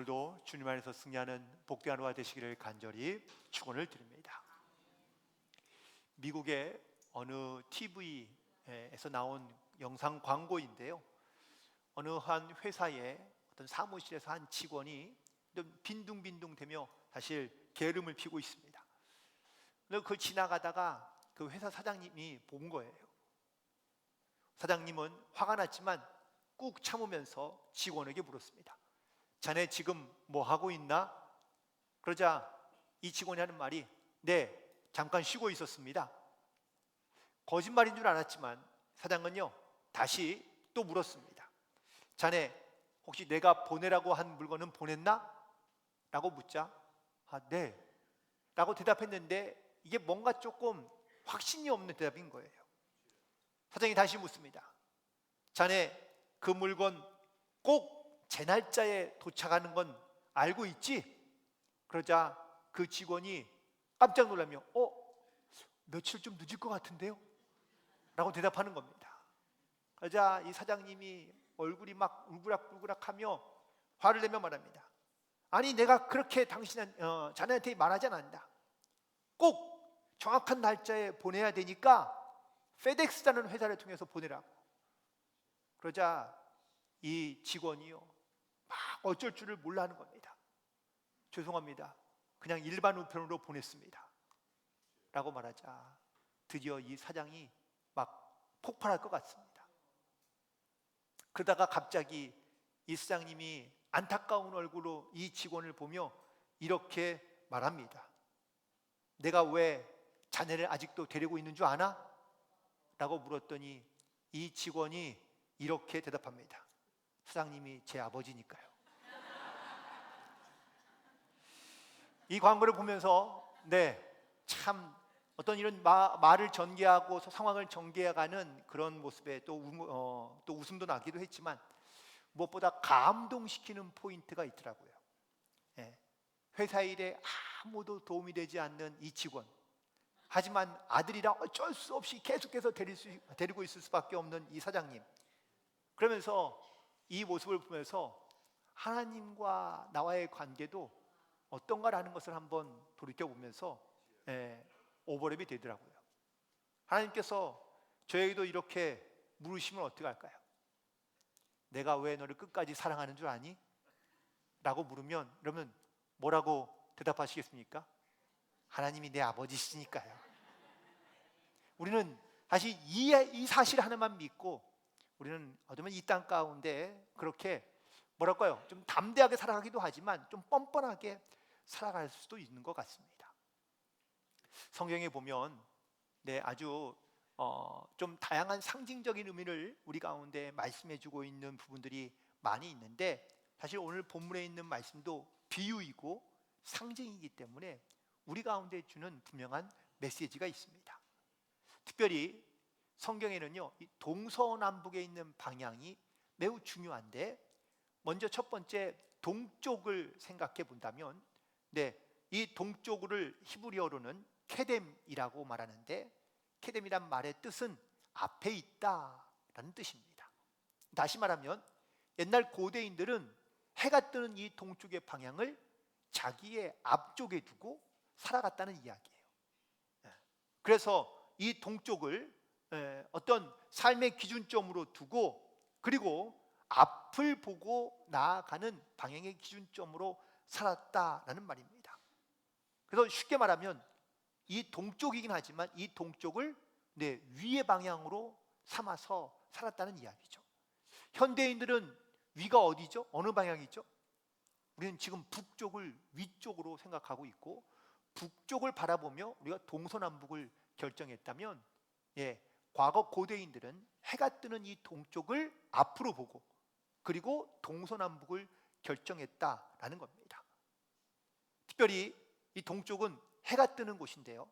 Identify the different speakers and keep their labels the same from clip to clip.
Speaker 1: 오늘도 주님 안에서 승리하는 복된 하루가 되시기를 간절히 축원을 드립니다. 미국의 어느 TV에서 나온 영상 광고인데요, 어느 한 회사의 어떤 사무실에서 한 직원이 좀 빈둥빈둥대며 사실 게으름을 피우고 있습니다. 그래서 그걸 지나가다가 그 회사 사장님이 본 거예요. 사장님은 화가 났지만 꾹 참으면서 직원에게 물었습니다. 자네 지금 뭐 하고 있나? 그러자 이 직원이 하는 말이 네, 잠깐 쉬고 있었습니다. 거짓말인 줄 알았지만 사장은요, 다시 또 물었습니다. 자네 혹시 내가 보내라고 한 물건은 보냈나? 라고 묻자 네 라고 대답했는데 이게 뭔가 조금 확신이 없는 대답인 거예요. 사장이 다시 묻습니다. 자네 그 물건 꼭 제 날짜에 도착하는 건 알고 있지? 그러자 그 직원이 깜짝 놀라며 며칠 좀 늦을 것 같은데요? 라고 대답하는 겁니다. 그러자 이 사장님이 얼굴이 막 울그락불그락하며 화를 내며 말합니다. 아니 내가 그렇게 자네한테 말하지 않았다. 꼭 정확한 날짜에 보내야 되니까 페덱스라는 회사를 통해서 보내라고. 그러자 이 직원이요, 막 어쩔 줄을 몰라 하는 겁니다. 죄송합니다, 그냥 일반 우편으로 보냈습니다 라고 말하자 드디어 이 사장이 막 폭발할 것 같습니다. 그러다가 갑자기 이 사장님이 안타까운 얼굴로 이 직원을 보며 이렇게 말합니다. 내가 왜 자네를 아직도 데리고 있는 줄 아나? 라고 물었더니 이 직원이 이렇게 대답합니다. 사장님이 제 아버지니까요. 이 광고를 보면서 참 어떤 이런 말을 전개하고 상황을 전개해가는 그런 모습에 또 웃음도 나기도 했지만 무엇보다 감동시키는 포인트가 있더라고요. 회사 일에 아무도 도움이 되지 않는 이 직원, 하지만 아들이라 어쩔 수 없이 계속해서 데리고 있을 수밖에 없는 이 사장님, 그러면서 이 모습을 보면서 하나님과 나와의 관계도 어떤가라는 것을 한번 돌이켜보면서 오버랩이 되더라고요. 하나님께서 저에게도 이렇게 물으시면 어떻게 할까요? 내가 왜 너를 끝까지 사랑하는 줄 아니? 라고 물으면 여러분 뭐라고 대답하시겠습니까? 하나님이 내 아버지시니까요. 우리는 사실 이 사실 하나만 믿고 우리는 어쩌면 이 땅 가운데 그렇게 좀 담대하게 살아가기도 하지만 좀 뻔뻔하게 살아갈 수도 있는 것 같습니다. 성경에 보면 아주 좀 다양한 상징적인 의미를 우리 가운데 말씀해주고 있는 부분들이 많이 있는데, 사실 오늘 본문에 있는 말씀도 비유이고 상징이기 때문에 우리 가운데 주는 분명한 메시지가 있습니다. 특별히 성경에는요, 이 동서남북에 있는 방향이 매우 중요한데, 먼저 첫 번째 동쪽을 생각해 본다면 이 동쪽을 히브리어로는 케뎀이라고 말하는데, 케뎀이란 말의 뜻은 앞에 있다라는 뜻입니다. 다시 말하면 옛날 고대인들은 해가 뜨는 이 동쪽의 방향을 자기의 앞쪽에 두고 살아갔다는 이야기예요. 그래서 이 동쪽을 어떤 삶의 기준점으로 두고, 그리고 앞을 보고 나아가는 방향의 기준점으로 살았다라는 말입니다. 그래서 쉽게 말하면 이 동쪽이긴 하지만 이 동쪽을 위의 방향으로 삼아서 살았다는 이야기죠. 현대인들은 위가 어디죠? 어느 방향이죠? 우리는 지금 북쪽을 위쪽으로 생각하고 있고, 북쪽을 바라보며 우리가 동서남북을 결정했다면 과거 고대인들은 해가 뜨는 이 동쪽을 앞으로 보고 그리고 동서남북을 결정했다라는 겁니다. 특별히 이 동쪽은 해가 뜨는 곳인데요,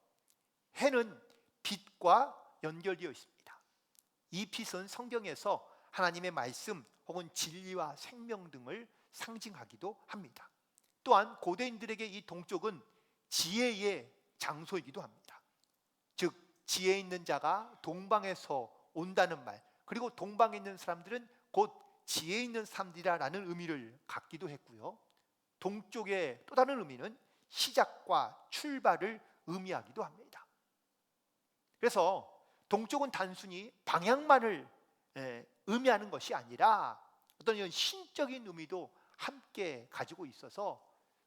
Speaker 1: 해는 빛과 연결되어 있습니다. 이 빛은 성경에서 하나님의 말씀 혹은 진리와 생명 등을 상징하기도 합니다. 또한 고대인들에게 이 동쪽은 지혜의 장소이기도 합니다. 즉 지혜 있는 자가 동방에서 온다는 말, 그리고 동방에 있는 사람들은 곧 지혜 있는 사람들이라는 의미를 갖기도 했고요. 동쪽의 또 다른 의미는 시작과 출발을 의미하기도 합니다. 그래서 동쪽은 단순히 방향만을 의미하는 것이 아니라 어떤 이런 신적인 의미도 함께 가지고 있어서,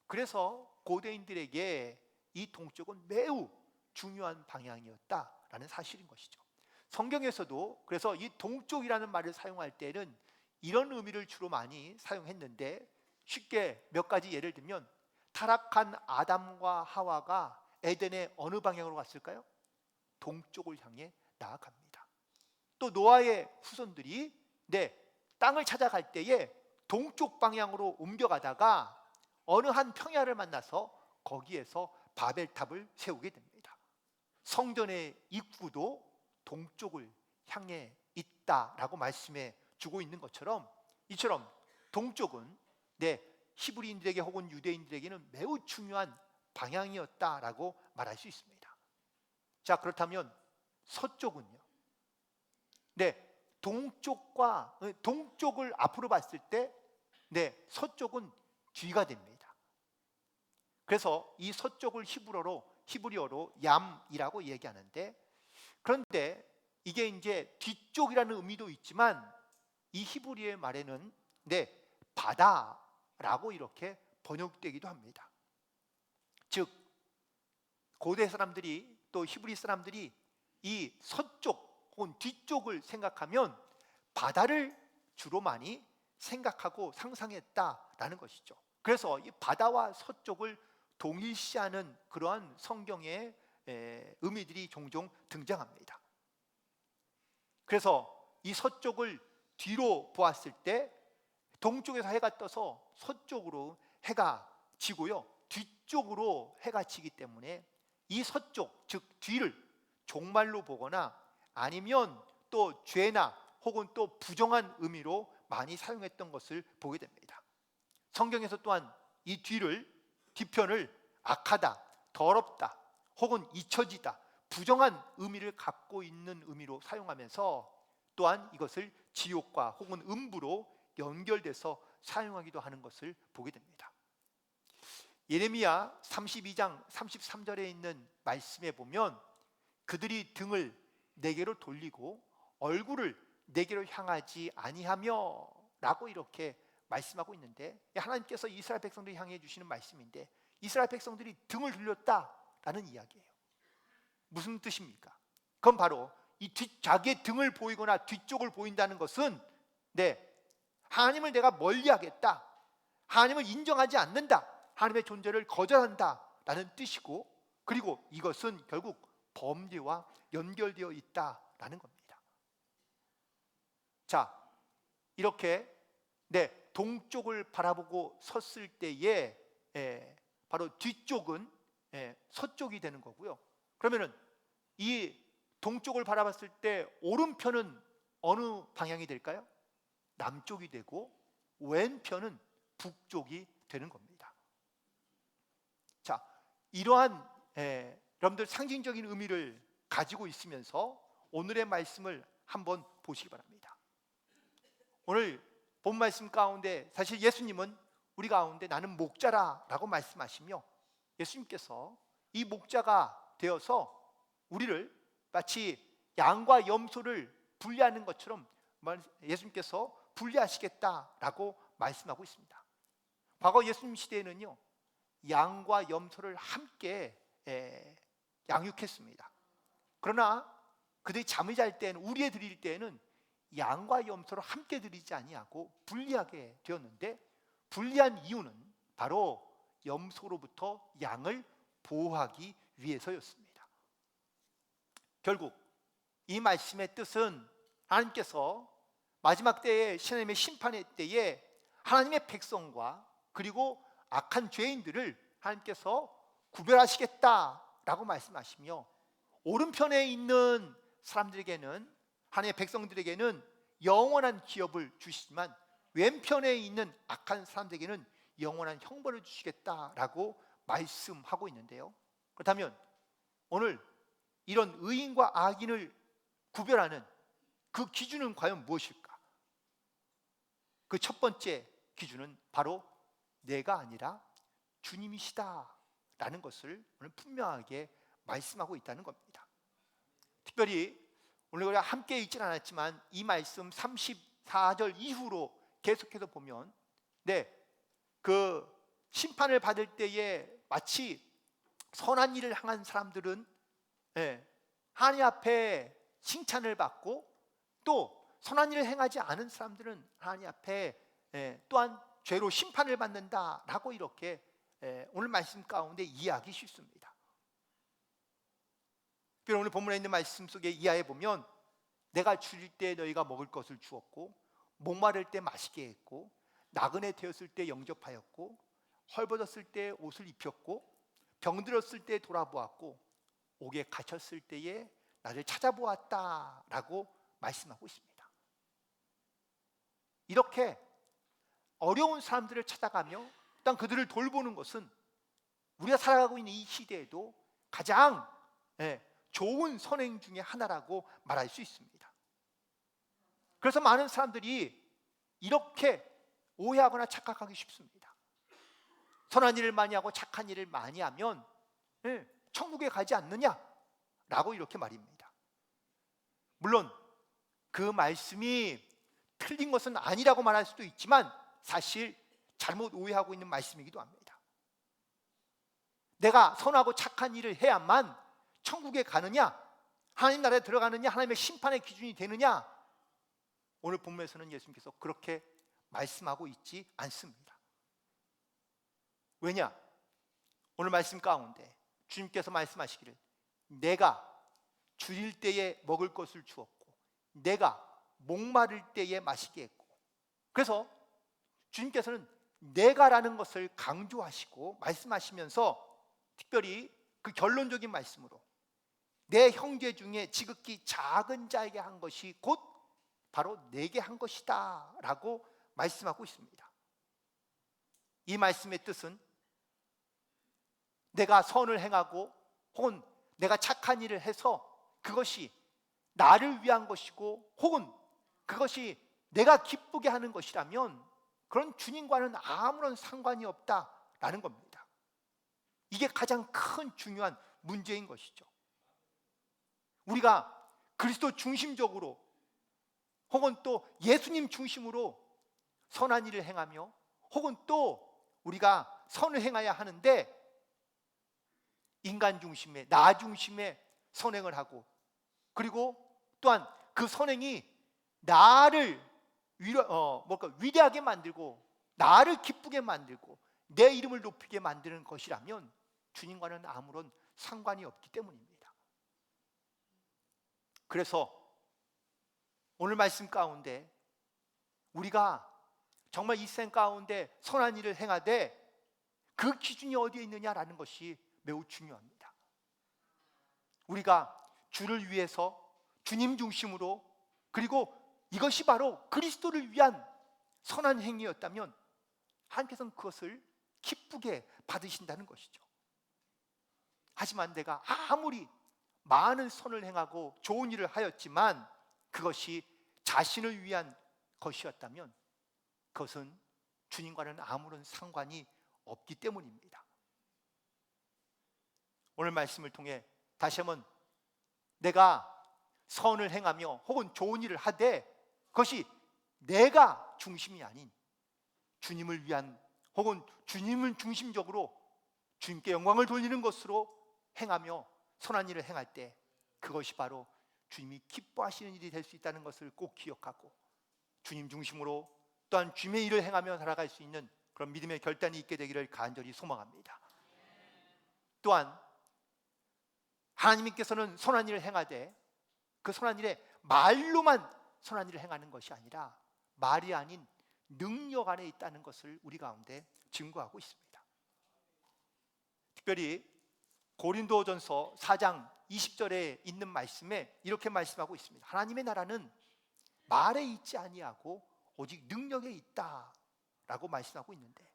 Speaker 1: 그래서 고대인들에게 이 동쪽은 매우 중요한 방향이었다라는 사실인 것이죠. 성경에서도 그래서 이 동쪽이라는 말을 사용할 때는 이런 의미를 주로 많이 사용했는데, 쉽게 몇 가지 예를 들면 타락한 아담과 하와가 에덴의 어느 방향으로 갔을까요? 동쪽을 향해 나아갑니다. 또 노아의 후손들이 땅을 찾아갈 때에 동쪽 방향으로 옮겨가다가 어느 한 평야를 만나서 거기에서 바벨탑을 세우게 됩니다. 성전의 입구도 동쪽을 향해 있다라고 말씀해 주고 있는 것처럼, 이처럼 동쪽은 히브리인들에게 혹은 유대인들에게는 매우 중요한 방향이었다라고 말할 수 있습니다. 자, 그렇다면 서쪽은요? 동쪽을 앞으로 봤을 때 서쪽은 뒤가 됩니다. 그래서 이 서쪽을 히브리어로 얌이라고 얘기하는데, 그런데 이게 이제 뒤쪽이라는 의미도 있지만 이 히브리어의 말에는 바다라고 이렇게 번역되기도 합니다. 즉 고대 사람들이, 또 히브리 사람들이 이 서쪽 혹은 뒤쪽을 생각하면 바다를 주로 많이 생각하고 상상했다라는 것이죠. 그래서 이 바다와 서쪽을 동일시하는 그러한 성경의 의미들이 종종 등장합니다. 그래서 이 서쪽을 뒤로 보았을 때 동쪽에서 해가 떠서 서쪽으로 해가 지고요, 뒤쪽으로 해가 지기 때문에 이 서쪽, 즉 뒤를 종말로 보거나 아니면 또 죄나 혹은 또 부정한 의미로 많이 사용했던 것을 보게 됩니다. 성경에서 또한 이 뒤편을 악하다, 더럽다, 혹은 잊혀지다, 부정한 의미를 갖고 있는 의미로 사용하면서 또한 이것을 지옥과 혹은 음부로 연결돼서 사용하기도 하는 것을 보게 됩니다. 예레미야 32장 33절에 있는 말씀에 보면 그들이 등을 내게로 돌리고 얼굴을 내게로 향하지 아니하며 라고 이렇게 말씀하고 있는데, 하나님께서 이스라엘 백성들을 향해 주시는 말씀인데 이스라엘 백성들이 등을 돌렸다라는 이야기예요. 무슨 뜻입니까? 그건 바로 자기의 등을 보이거나 뒤쪽을 보인다는 것은 하나님을 내가 멀리하겠다, 하나님을 인정하지 않는다, 하나님의 존재를 거절한다라는 뜻이고, 그리고 이것은 결국 범죄와 연결되어 있다라는 겁니다. 자, 이렇게 동쪽을 바라보고 섰을 때에 바로 뒤쪽은 서쪽이 되는 거고요. 그러면은 이 동쪽을 바라봤을 때 오른편은 어느 방향이 될까요? 남쪽이 되고 왼편은 북쪽이 되는 겁니다. 자, 이러한 여러분들 상징적인 의미를 가지고 있으면서 오늘의 말씀을 한번 보시기 바랍니다. 오늘 본 말씀 가운데 사실 예수님은 우리 가운데 나는 목자라라고 말씀하시며, 예수님께서 이 목자가 되어서 우리를 마치 양과 염소를 분리하는 것처럼 예수님께서 분리하시겠다라고 말씀하고 있습니다. 과거 예수님 시대에는요, 양과 염소를 함께 양육했습니다. 그러나 그들이 잠을 잘 때는, 우리에 드릴 때에는 양과 염소를 함께 드리지 아니하고 분리하게 되었는데, 분리한 이유는 바로 염소로부터 양을 보호하기 위해서였습니다. 결국 이 말씀의 뜻은 하나님께서 마지막 때에 하나님의 심판의 때에 하나님의 백성과 그리고 악한 죄인들을 하나님께서 구별하시겠다라고 말씀하시며, 오른편에 있는 사람들에게는, 하나님의 백성들에게는 영원한 기업을 주시지만 왼편에 있는 악한 사람들에게는 영원한 형벌을 주시겠다라고 말씀하고 있는데요. 그렇다면 오늘 이런 의인과 악인을 구별하는 그 기준은 과연 무엇일까? 그 첫 번째 기준은 바로 내가 아니라 주님이시다 라는 것을 오늘 분명하게 말씀하고 있다는 겁니다. 특별히 오늘 우리가 함께 읽지는 않았지만 이 말씀 34절 이후로 계속해서 보면 그 심판을 받을 때에 마치 선한 일을 향한 사람들은 하나님 앞에 칭찬을 받고, 또 선한 일을 행하지 않은 사람들은 하나님 앞에 또한 죄로 심판을 받는다라고 이렇게 오늘 말씀 가운데 이해하기 쉽습니다. 오늘 본문에 있는 말씀 속에 이하에 보면 내가 줄일 때 너희가 먹을 것을 주었고, 목마를 때 마시게 했고, 나그네 되었을 때 영접하였고, 헐벗었을 때 옷을 입혔고, 병들었을 때 돌아보았고, 옥에 갇혔을 때에 나를 찾아보았다라고 말씀하고 있습니다. 이렇게 어려운 사람들을 찾아가며 일단 그들을 돌보는 것은 우리가 살아가고 있는 이 시대에도 가장 좋은 선행 중에 하나라고 말할 수 있습니다. 그래서 많은 사람들이 이렇게 오해하거나 착각하기 쉽습니다. 선한 일을 많이 하고 착한 일을 많이 하면 천국에 가지 않느냐라고 이렇게 말입니다. 물론 그 말씀이 틀린 것은 아니라고 말할 수도 있지만 사실 잘못 오해하고 있는 말씀이기도 합니다. 내가 선하고 착한 일을 해야만 천국에 가느냐, 하나님 나라에 들어가느냐, 하나님의 심판의 기준이 되느냐, 오늘 본문에서는 예수님께서 그렇게 말씀하고 있지 않습니다. 왜냐? 오늘 말씀 가운데 주님께서 말씀하시기를 내가 줄일 때에 먹을 것을 주었고, 내가 목마를 때에 마시게 했고, 그래서 주님께서는 내가라는 것을 강조하시고 말씀하시면서 특별히 그 결론적인 말씀으로 내 형제 중에 지극히 작은 자에게 한 것이 곧 바로 내게 한 것이다 라고 말씀하고 있습니다. 이 말씀의 뜻은 내가 선을 행하고 혹은 내가 착한 일을 해서 그것이 나를 위한 것이고 혹은 그것이 내가 기쁘게 하는 것이라면 그런 주님과는 아무런 상관이 없다라는 겁니다. 이게 가장 큰 중요한 문제인 것이죠. 우리가 그리스도 중심적으로 혹은 또 예수님 중심으로 선한 일을 행하며 혹은 또 우리가 선을 행해야 하는데 인간 중심의 나 중심의 선행을 하고, 그리고 또한 그 선행이 나를 위대하게 만들고 나를 기쁘게 만들고 내 이름을 높이게 만드는 것이라면 주님과는 아무런 상관이 없기 때문입니다. 그래서 오늘 말씀 가운데 우리가 정말 이 생 가운데 선한 일을 행하되 그 기준이 어디에 있느냐라는 것이 매우 중요합니다. 우리가 주를 위해서 주님 중심으로, 그리고 이것이 바로 그리스도를 위한 선한 행위였다면 하나님께서는 그것을 기쁘게 받으신다는 것이죠. 하지만 내가 아무리 많은 선을 행하고 좋은 일을 하였지만 그것이 자신을 위한 것이었다면 그것은 주님과는 아무런 상관이 없기 때문입니다. 오늘 말씀을 통해 다시 한번 내가 선을 행하며 혹은 좋은 일을 하되 그것이 내가 중심이 아닌 주님을 위한 혹은 주님을 중심적으로 주님께 영광을 돌리는 것으로 행하며 선한 일을 행할 때 그것이 바로 주님이 기뻐하시는 일이 될 수 있다는 것을 꼭 기억하고 주님 중심으로 또한 주님의 일을 행하며 살아갈 수 있는 그런 믿음의 결단이 있게 되기를 간절히 소망합니다. 또한 하나님께서는 선한 일을 행하되 그 선한 일에 말로만 선한 일을 행하는 것이 아니라 말이 아닌 능력 안에 있다는 것을 우리 가운데 증거하고 있습니다. 특별히 고린도전서 4장 20절에 있는 말씀에 이렇게 말씀하고 있습니다. 하나님의 나라는 말에 있지 아니하고 오직 능력에 있다라고 말씀하고 있는데,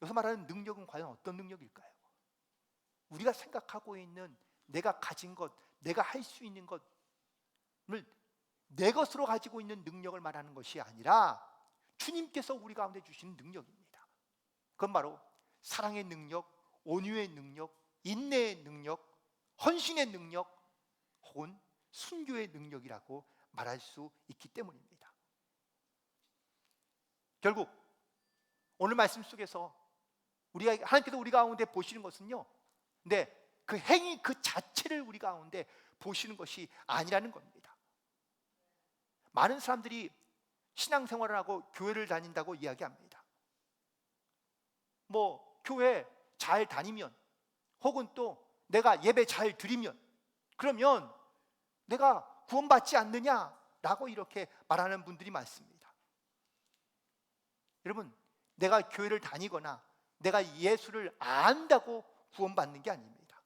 Speaker 1: 여기서 말하는 능력은 과연 어떤 능력일까요? 우리가 생각하고 있는 내가 가진 것, 내가 할 수 있는 것을 내 것으로 가지고 있는 능력을 말하는 것이 아니라 주님께서 우리 가운데 주시는 능력입니다. 그건 바로 사랑의 능력, 온유의 능력, 인내의 능력, 헌신의 능력, 혹은 순교의 능력이라고 말할 수 있기 때문입니다. 결국 오늘 말씀 속에서 하나님께서 우리 가운데 보시는 것은요, 그 행위 그 자체를 우리 가운데 보시는 것이 아니라는 겁니다. 많은 사람들이 신앙생활을 하고 교회를 다닌다고 이야기합니다. 교회 잘 다니면, 혹은 또 내가 예배 잘 드리면, 그러면 내가 구원받지 않느냐라고 이렇게 말하는 분들이 많습니다. 여러분, 내가 교회를 다니거나 내가 예수를 안다고 구원받는 게 아닙니다.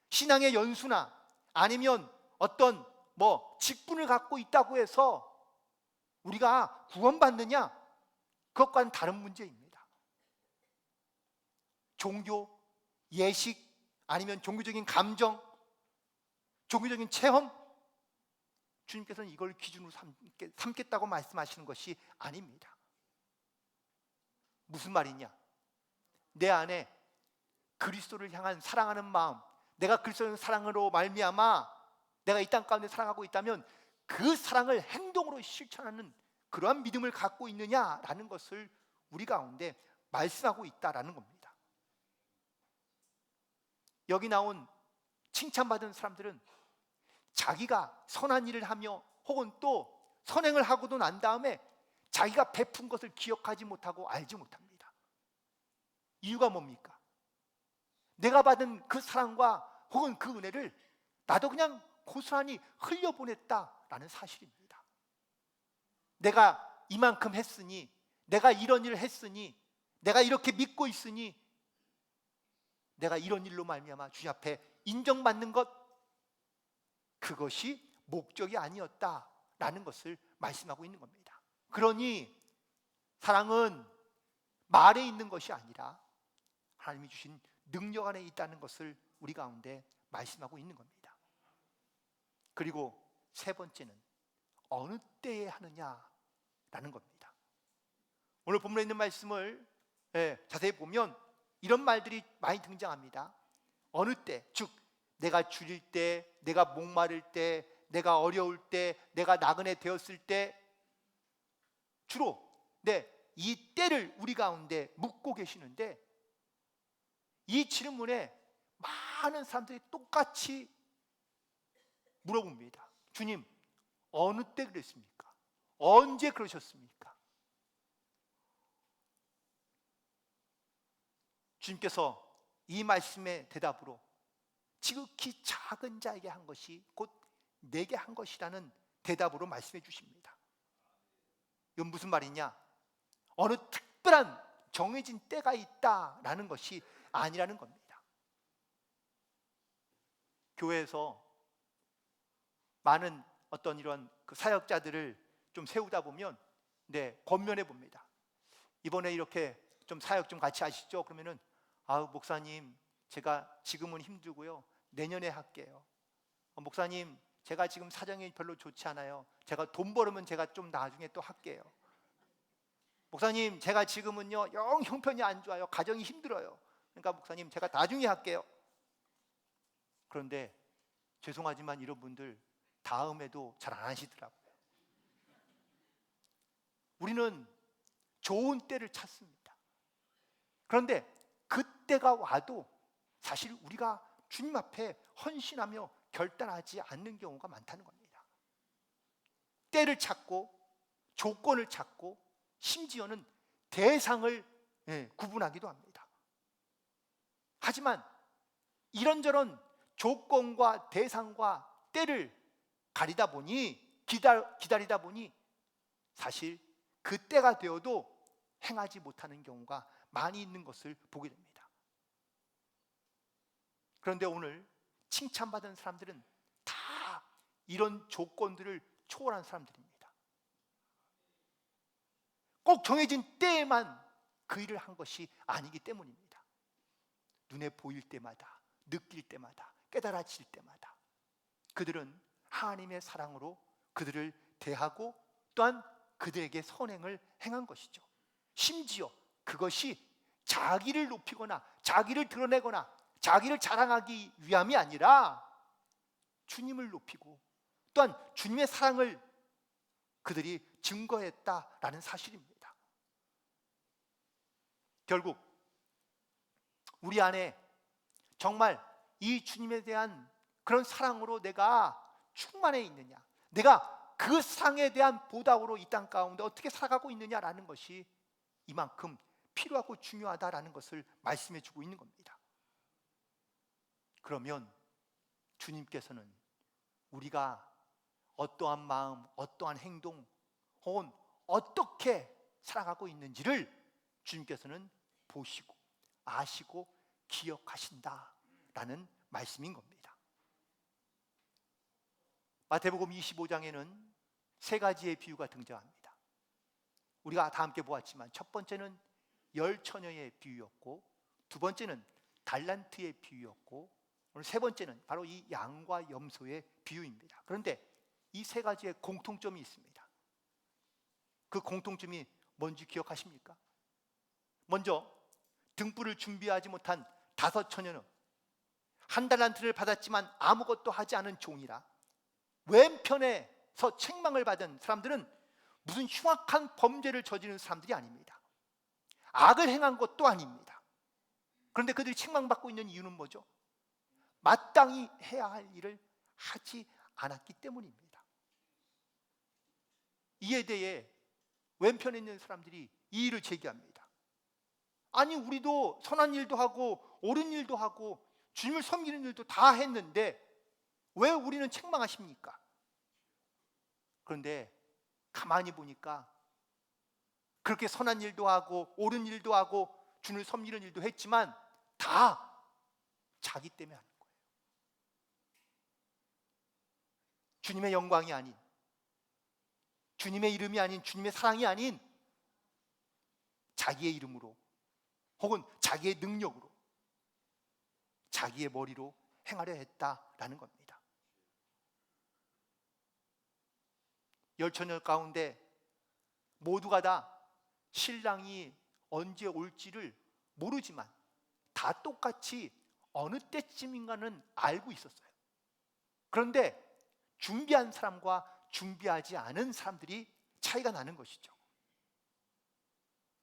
Speaker 1: 신앙의 연수나 아니면 어떤 직분을 갖고 있다고 해서 우리가 구원받느냐, 그것과는 다른 문제입니다. 종교, 예식, 아니면 종교적인 감정, 종교적인 체험, 주님께서는 이걸 기준으로 삼겠다고 말씀하시는 것이 아닙니다. 무슨 말이냐? 내 안에 그리스도를 향한 사랑하는 마음, 내가 그리스도의 사랑으로 말미암아 내가 이 땅 가운데 살아가고 있다면 그 사랑을 행동으로 실천하는 그러한 믿음을 갖고 있느냐라는 것을 우리 가운데 말씀하고 있다라는 겁니다. 여기 나온 칭찬받은 사람들은 자기가 선한 일을 하며, 혹은 또 선행을 하고도 난 다음에 자기가 베푼 것을 기억하지 못하고 알지 못합니다. 이유가 뭡니까? 내가 받은 그 사랑과 혹은 그 은혜를 나도 그냥 고스란히 흘려보냈다라는 사실입니다. 내가 이만큼 했으니, 내가 이런 일을 했으니, 내가 이렇게 믿고 있으니, 내가 이런 일로 말미암아 주님 앞에 인정받는 것, 그것이 목적이 아니었다라는 것을 말씀하고 있는 겁니다. 그러니 사랑은 말에 있는 것이 아니라 하나님이 주신 능력 안에 있다는 것을 우리 가운데 말씀하고 있는 겁니다. 그리고 세 번째는 어느 때에 하느냐라는 겁니다. 오늘 본문에 있는 말씀을 자세히 보면 이런 말들이 많이 등장합니다. 어느 때, 즉 내가 줄일 때, 내가 목마를 때, 내가 어려울 때, 내가 나그네 되었을 때, 주로 이 때를 우리 가운데 묻고 계시는데, 이 질문에 많은 사람들이 똑같이 물어봅니다. 주님, 어느 때 그랬습니까? 언제 그러셨습니까? 주님께서 이 말씀의 대답으로 지극히 작은 자에게 한 것이 곧 내게 한 것이라는 대답으로 말씀해 주십니다. 이건 무슨 말이냐? 어느 특별한 정해진 때가 있다라는 것이 아니라는 겁니다. 교회에서 많은 어떤 이런 그 사역자들을 좀 세우다 보면 권면해 봅니다. 이번에 이렇게 좀 사역 좀 같이 하시죠. 그러면은 목사님, 제가 지금은 힘들고요, 내년에 할게요. 목사님, 제가 지금 사정이 별로 좋지 않아요. 제가 돈 벌으면 제가 좀 나중에 또 할게요. 목사님, 제가 지금은요 영 형편이 안 좋아요. 가정이 힘들어요. 그러니까 목사님, 제가 나중에 할게요. 그런데 죄송하지만 이런 분들 다음에도 잘 안 하시더라고요. 우리는 좋은 때를 찾습니다. 그런데 그때가 와도 사실 우리가 주님 앞에 헌신하며 결단하지 않는 경우가 많다는 겁니다. 때를 찾고 조건을 찾고 심지어는 대상을 구분하기도 합니다. 하지만 이런저런 조건과 대상과 때를 가리다 보니, 기다리다 보니 사실 그 때가 되어도 행하지 못하는 경우가 많이 있는 것을 보게 됩니다. 그런데 오늘 칭찬받은 사람들은 다 이런 조건들을 초월한 사람들입니다. 꼭 정해진 때에만 그 일을 한 것이 아니기 때문입니다. 눈에 보일 때마다, 느낄 때마다, 깨달아질 때마다 그들은 하나님의 사랑으로 그들을 대하고 또한 그들에게 선행을 행한 것이죠. 심지어 그것이 자기를 높이거나 자기를 드러내거나 자기를 자랑하기 위함이 아니라 주님을 높이고 또한 주님의 사랑을 그들이 증거했다라는 사실입니다. 결국 우리 안에 정말 이 주님에 대한 그런 사랑으로 내가 충만해 있느냐, 내가 그 사랑에 대한 보답으로 이 땅 가운데 어떻게 살아가고 있느냐라는 것이 이만큼 필요하고 중요하다라는 것을 말씀해 주고 있는 겁니다. 그러면 주님께서는 우리가 어떠한 마음, 어떠한 행동 혹은 어떻게 살아가고 있는지를 주님께서는 보시고 아시고 기억하신다라는 말씀인 겁니다. 마태복음 25장에는 세 가지의 비유가 등장합니다. 우리가 다 함께 보았지만 첫 번째는 열 처녀의 비유였고, 두 번째는 달란트의 비유였고, 오늘 세 번째는 바로 이 양과 염소의 비유입니다. 그런데 이 세 가지의 공통점이 있습니다. 그 공통점이 뭔지 기억하십니까? 먼저 등불을 준비하지 못한 다섯 처녀는 한 달란트를 받았지만 아무것도 하지 않은 종이라 왼편에서 책망을 받은 사람들은 무슨 흉악한 범죄를 저지른 사람들이 아닙니다. 악을 행한 것도 아닙니다. 그런데 그들이 책망받고 있는 이유는 뭐죠? 마땅히 해야 할 일을 하지 않았기 때문입니다. 이에 대해 왼편에 있는 사람들이 이 일을 제기합니다. 아니, 우리도 선한 일도 하고 옳은 일도 하고 주님을 섬기는 일도 다 했는데 왜 우리는 책망하십니까? 그런데 가만히 보니까 그렇게 선한 일도 하고 옳은 일도 하고 주님을 섬기는 일도 했지만 다 자기 때문에 하는 거예요. 주님의 영광이 아닌, 주님의 이름이 아닌, 주님의 사랑이 아닌 자기의 이름으로 혹은 자기의 능력으로 자기의 머리로 행하려 했다라는 겁니다. 열 처녀 가운데 모두가 다 신랑이 언제 올지를 모르지만 다 똑같이 어느 때쯤인가는 알고 있었어요. 그런데 준비한 사람과 준비하지 않은 사람들이 차이가 나는 것이죠.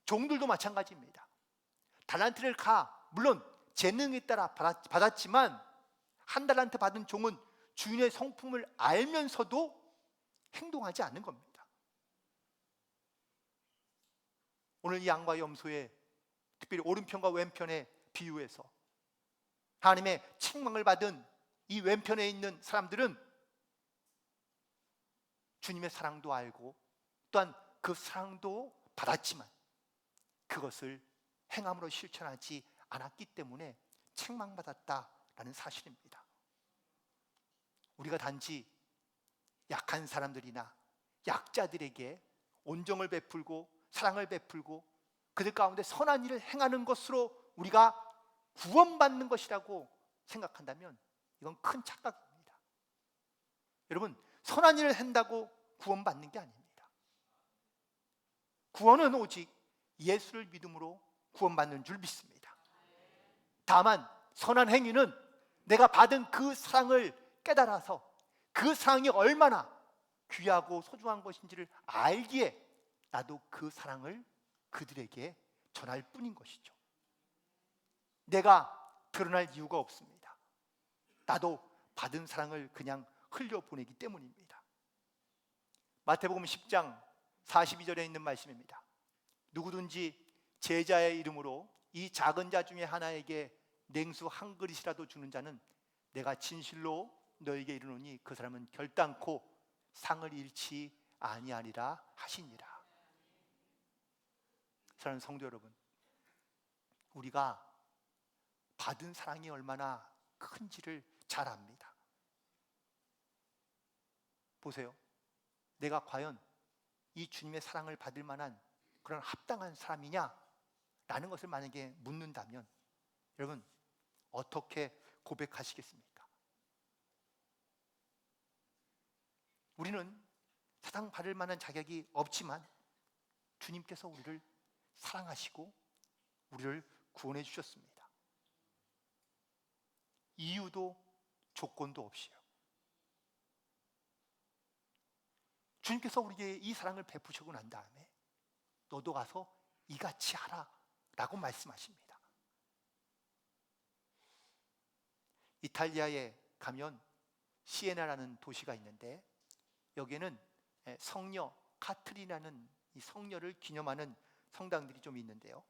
Speaker 1: 종들도 마찬가지입니다. 달란트를 물론 재능에 따라 받았지만 한 달란트 받은 종은 주인의 성품을 알면서도 행동하지 않는 겁니다. 오늘 이 양과 염소의 특별히 오른편과 왼편의 비유에서 하나님의 책망을 받은 이 왼편에 있는 사람들은 주님의 사랑도 알고 또한 그 사랑도 받았지만 그것을 행함으로 실천하지 않았기 때문에 책망받았다라는 사실입니다. 우리가 단지 약한 사람들이나 약자들에게 온정을 베풀고 사랑을 베풀고 그들 가운데 선한 일을 행하는 것으로 우리가 구원받는 것이라고 생각한다면 이건 큰 착각입니다. 여러분, 선한 일을 한다고 구원받는 게 아닙니다. 구원은 오직 예수를 믿음으로 구원받는 줄 믿습니다. 다만 선한 행위는 내가 받은 그 사랑을 깨달아서 그 사랑이 얼마나 귀하고 소중한 것인지를 알기에 나도 그 사랑을 그들에게 전할 뿐인 것이죠. 내가 드러날 이유가 없습니다. 나도 받은 사랑을 그냥 흘려보내기 때문입니다. 마태복음 10장 42절에 있는 말씀입니다. 누구든지 제자의 이름으로 이 작은 자 중에 하나에게 냉수 한 그릇이라도 주는 자는 내가 진실로 너에게 이르노니 그 사람은 결단코 상을 잃지 아니하리라 하시니라. 사랑하는 성도 여러분, 우리가 받은 사랑이 얼마나 큰지를 잘 압니다. 보세요. 내가 과연 이 주님의 사랑을 받을 만한 그런 합당한 사람이냐? 라는 것을 만약에 묻는다면 여러분 어떻게 고백하시겠습니까? 우리는 사랑받을 만한 자격이 없지만 주님께서 우리를 사랑하시고 우리를 구원해 주셨습니다. 이유도 조건도 없이요. 주님께서 우리에게 이 사랑을 베푸시고 난 다음에 너도 가서 이같이 하라 라고 말씀하십니다. 이탈리아에 가면 시에나라는 도시가 있는데 여기에는 성녀 카트리나는 이 성녀를 기념하는 성당들이 좀 있는데요.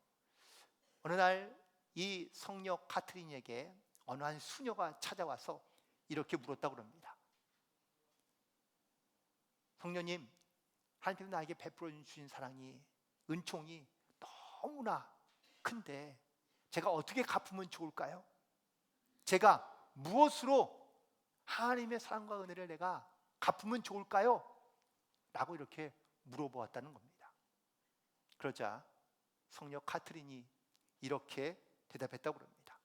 Speaker 1: 어느 날 이 성녀 카트린에게 어느 한 수녀가 찾아와서 이렇게 물었다고 합니다. 성녀님, 하나님께서 나에게 베풀어 주신 사랑이, 은총이 너무나 큰데 제가 어떻게 갚으면 좋을까요? 제가 무엇으로 하나님의 사랑과 은혜를 내가 갚으면 좋을까요? 라고 이렇게 물어보았다는 겁니다. 그러자 성녀 카트린이 이렇게 대답했다고 합니다.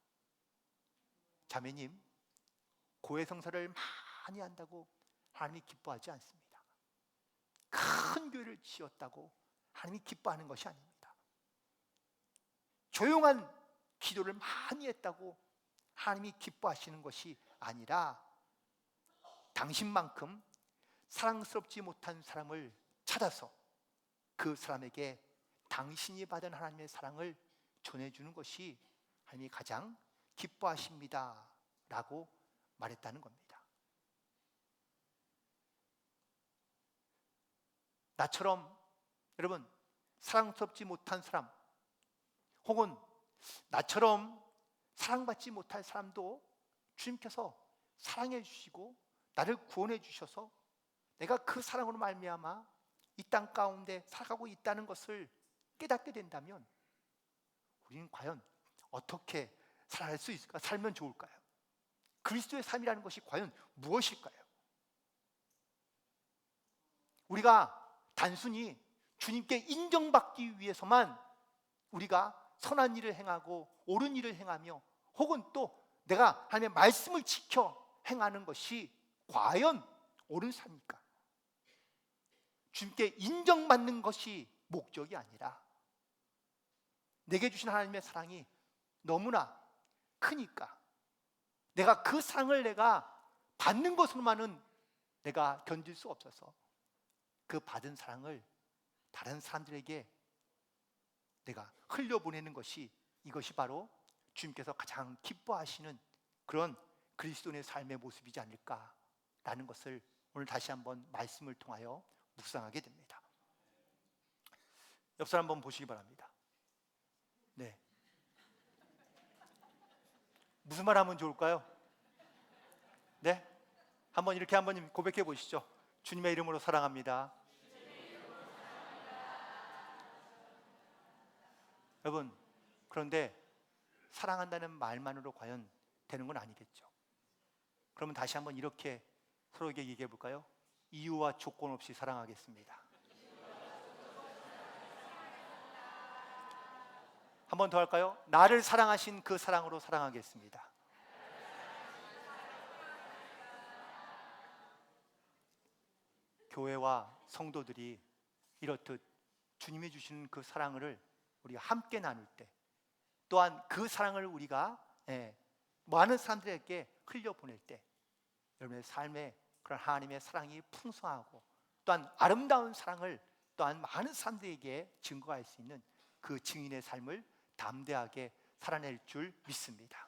Speaker 1: 자매님, 고해성사를 많이 한다고 하나님이 기뻐하지 않습니다. 큰 교회를 지었다고 하나님이 기뻐하는 것이 아닙니다. 조용한 기도를 많이 했다고 하나님이 기뻐하시는 것이 아니라 당신만큼 사랑스럽지 못한 사람을 찾아서 그 사람에게 당신이 받은 하나님의 사랑을 전해주는 것이 하나님이 가장 기뻐하십니다 라고 말했다는 겁니다. 나처럼 여러분 사랑스럽지 못한 사람, 혹은 나처럼 사랑받지 못할 사람도 주님께서 사랑해 주시고 나를 구원해 주셔서 내가 그 사랑으로 말미암아 이 땅 가운데 살아가고 있다는 것을 깨닫게 된다면 우리는 과연 어떻게 살아갈 수 있을까? 살면 좋을까요? 그리스도의 삶이라는 것이 과연 무엇일까요? 우리가 단순히 주님께 인정받기 위해서만 우리가 선한 일을 행하고 옳은 일을 행하며 혹은 또 내가 하나님의 말씀을 지켜 행하는 것이 과연 옳은 삶입니까? 주님께 인정받는 것이 목적이 아니라 내게 주신 하나님의 사랑이 너무나 크니까 내가 그 사랑을 내가 받는 것으로만은 내가 견딜 수 없어서 그 받은 사랑을 다른 사람들에게 내가 흘려보내는 것이, 이것이 바로 주님께서 가장 기뻐하시는 그런 그리스도인의 삶의 모습이지 않을까라는 것을 오늘 다시 한번 말씀을 통하여 묵상하게 됩니다. 옆 사람 한번 보시기 바랍니다. 네, 무슨 말 하면 좋을까요? 네, 한번 이렇게 한번 고백해 보시죠. 주님의 이름으로 사랑합니다. 여러분, 그런데 사랑한다는 말만으로 과연 되는 건 아니겠죠. 그러면 다시 한번 이렇게 서로에게 얘기해 볼까요? 이유와 조건 없이 사랑하겠습니다. 한 번 더 할까요? 나를 사랑하신 그 사랑으로 사랑하겠습니다. 교회와 성도들이 이렇듯 주님이 주시는 그 사랑을 우리가 함께 나눌 때, 또한 그 사랑을 우리가 많은 사람들에게 흘려보낼 때 여러분의 삶에 그런 하나님의 사랑이 풍성하고 또한 아름다운 사랑을 또한 많은 사람들에게 증거할 수 있는 그 증인의 삶을 담대하게 살아낼 줄 믿습니다.